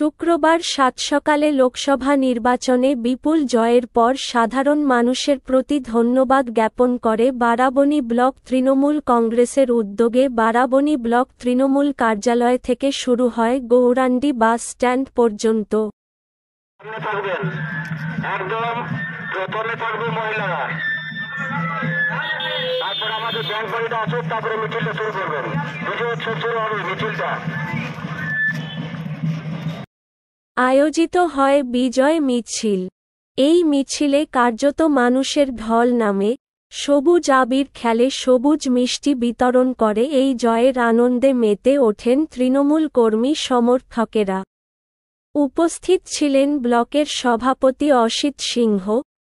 শুক্রবার সাতসকালে লোকসভা নির্বাচনে বিপুল জয়ের পর সাধারণ মানুষের প্রতি ধন্যবাদ জ্ঞাপন করে বারাবণী ব্লক তৃণমূল কংগ্রেসের উদ্যোগে বারাবণী ব্লক তৃণমূল কার্যালয় থেকে শুরু হয় গৌরাণ্ডি বাস স্ট্যান্ড পর্যন্ত। একদম প্রথমে থাকবে মহিলারা, তারপর আমাদের ব্যাংক বাড়িটা আসুক, তারপরে মিছিলটা শুরু করবেন। শুরু হবে মিছিলটা। আয়োজিত হয় বিজয় মিছিল। এই মিছিলে কার্যত মানুষের ঢল নামে, সবুজ আবির খেলে, সবুজ মিষ্টি বিতরণ করে এই জয়ের আনন্দে মেতে ওঠেন তৃণমূল কর্মী সমর্থকেরা। উপস্থিত ছিলেন ব্লকের সভাপতি অসিত সিংহ,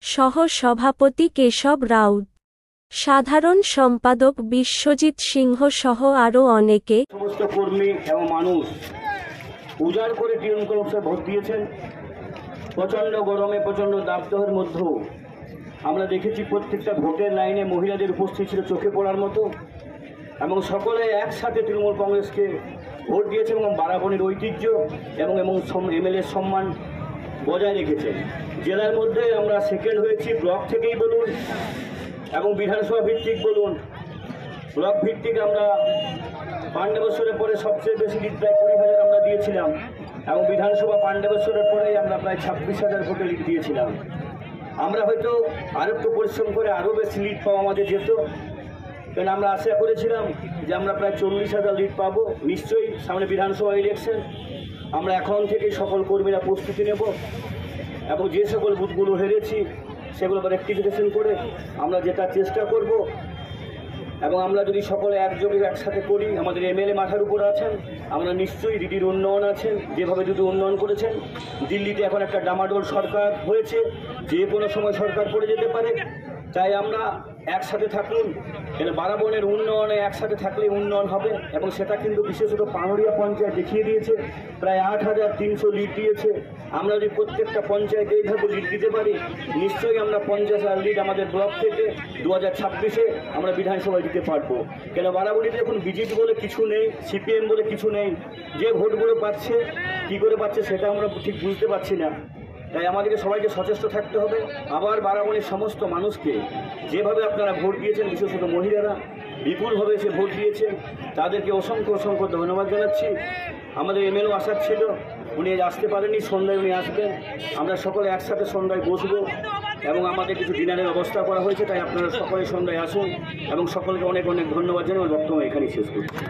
সহ সভাপতি কেশব রাউত, সাধারণ সম্পাদক বিশ্বজিৎ সিংহ সহ আরও অনেকে। সমস্ত কর্মী এবং মানুষ উজাড় করে তৃণমূল কংগ্রেসে ভোট দিয়েছেন। প্রচণ্ড গরমে, প্রচণ্ড দাবদাহের মধ্যেও আমরা দেখেছি প্রত্যেকটা ভোটের লাইনে মহিলাদের উপস্থিত ছিল চোখে পড়ার মতো, এবং সকলে একসাথে তৃণমূল কংগ্রেসকে ভোট দিয়েছে এবং বারাবণীর ঐতিহ্য এবং এমএলএর সম্মান বজায় রেখেছেন। জেলার মধ্যে আমরা সেকেন্ড হয়েছি, ব্লক থেকেই বলুন এবং বিধানসভা ভিত্তিক বলুন। ব্লক ভিত্তিক আমরা পাণ্ডবেশ্বরের পরে সবচেয়ে বেশি লিড, প্রায় 20,000 আমরা দিয়েছিলাম, এবং বিধানসভা পাণ্ডবেশ্বরের পরেই আমরা প্রায় 26,000 ভোটে লিড দিয়েছিলাম। আমরা হয়তো আরও একটু পরিশ্রম করে আরও বেশি লিড পাওয়া আমাদের যেত, কারণ আমরা আশা করেছিলাম যে আমরা প্রায় 40,000 লিড পাবো। নিশ্চয়ই সামনে বিধানসভা ইলেকশন, আমরা এখন থেকেই সকল কর্মীরা প্রস্তুতি নেব এবং যে সকল বুথগুলো হেরেছি সেগুলো রেকটিফিকেশন করে আমরা জেতার চেষ্টা করব। এবং আমরা যদি সকলে একযোগে একসাথে করি, আমাদের এমএলএ মাথার উপর আছেন, আমরা নিশ্চয়ই দিদির উন্নয়ন আছেন, যেভাবে দিদি উন্নয়ন করেছেন। দিল্লিতে এখন একটা ডামাডোল সরকার হয়েছে, যে কোনো সময় সরকার পড়ে যেতে পারে, তাই আমরা একসাথে থাকুন। এটা বারাবণের উন্নয়নে একসাথে থাকলে উন্নয়ন হবে, এবং সেটা কিন্তু বিশেষত পাহাড়িয়া পঞ্চায়েত দেখিয়ে দিয়েছে, প্রায় 8,300 লিড দিয়েছে। আমরা যদি প্রত্যেকটা পঞ্চায়েতে এইভাবে লিড দিতে পারি, নিশ্চয়ই আমরা 50,000 লিড আমাদের ব্লক থেকে 2026-এ আমরা বিধানসভায় দিতে পারবো। কেন বারাবণীতে এখন বিজেপি বলে কিছু নেই, সিপিএম বলে কিছু নেই। যে ভোটগুলো পাচ্ছে, কী করে পাচ্ছে সেটা আমরা ঠিক বুঝতে পারছি না। তাই আমাদেরকে সবাইকে সচেষ্ট থাকতে হবে। আবার বারাবণীর সমস্ত মানুষকে যেভাবে আপনারা ভোট দিয়েছেন, বিশেষত মহিলারা বিপুলভাবে সে ভোট দিয়েছেন, তাদেরকে অসংখ্য অসংখ্য ধন্যবাদ জানাচ্ছি। আমাদের এমএলএ আসার ছিল, উনি আসতে পারেননি, সন্ধ্যায় উনি আসবেন। আমরা সকলে একসাথে সন্ধ্যায় বসবো এবং আমাদের কিছু ডিনারের ব্যবস্থা করা হয়েছে, তাই আপনারা সকলে সন্ধ্যায় আসুন এবং সকলকে অনেক অনেক ধন্যবাদ জানিয়ে আমার বক্তব্য এখানেই শেষ করছি।